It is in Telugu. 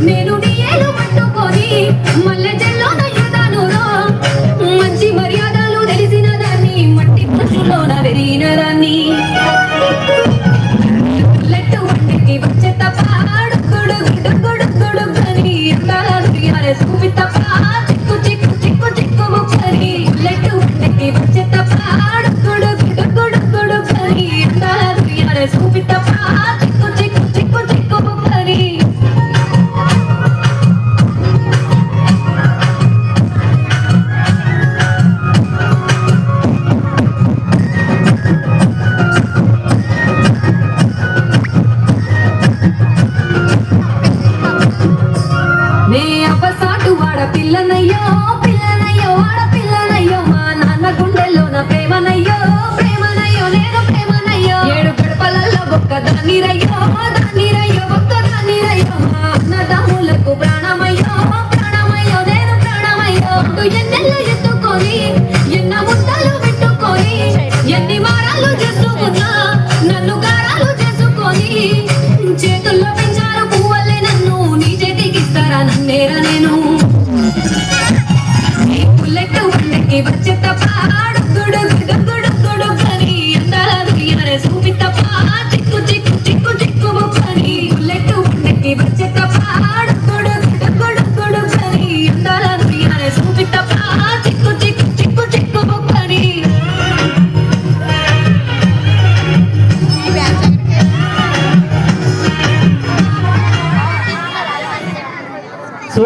నేను నీ ఏలు పట్టుకొని మల్లె చెల్లో నయ్యుతాను మంచి మర్యాదలు తెలిసిన దాన్ని మట్టి పురుషులోన వెరిగిన దాన్ని లెట్టు వంటికి వచ్చే తప్ప డుగ్గుడుగ్గుడుగ్గుడుగ్గుడుగ్గని ఎందాలే సూపి తప్ప చిక్కు చిక్కు చిక్కు చిక్కు ముక్కని లెట్టు వంటికి వచ్చే తప్ప డుగ్గుడుగ్గుడుగ్గుడుగ్గని ఎందాలే సూపి తప్ప చిక్కు చిక్కు చిక్కు చిక్కు ముక్కని పిల్లనయ్యో పిల్లనయ్యో ఆడపిల్లనయ్యో మా నాన్న గుండెల్లో నా ప్రేమనయ్యో ప్రేమనయ్యో నేను ప్రేమనయ్యో ఏడు గడపలలో ఒక్క దానిరయ్యో దానిరయ్యో ఒక్క దానిరయ్యో మా అన్నదమ్ములకు ప్రాణమయ్యో ప్రాణమయ్యో నేను ప్రాణమయ్యో ఎన్నెల్లో ఎత్తుకొని ఎన్న ముద్దలు పెట్టుకొని ఎన్ని వారాలు చేసుకున్నా నన్ను గారాలు చేసుకొని చేతుల్లో పెంచారు పువ్వులే నన్ను నీ చేతికి ఇస్తారా నన్నేరా నేను వచ్చే తప్ప డుగ్గుడుగ్గుడుగ్గుడుగ్గుడుగ్గని ఎందాలే సూపి తప్ప చిక్కు చిక్కు చిక్కు చిక్కు ముక్కని బుల్లెట్ ఉండకి వచ్చే తప్ప డుగ్గుడుగ్గుడుగ్గుడుగ్గని ఎందాలే సూపి తప్ప చిక్కు చిక్కు చిక్కు చిక్కు ముక్కని సో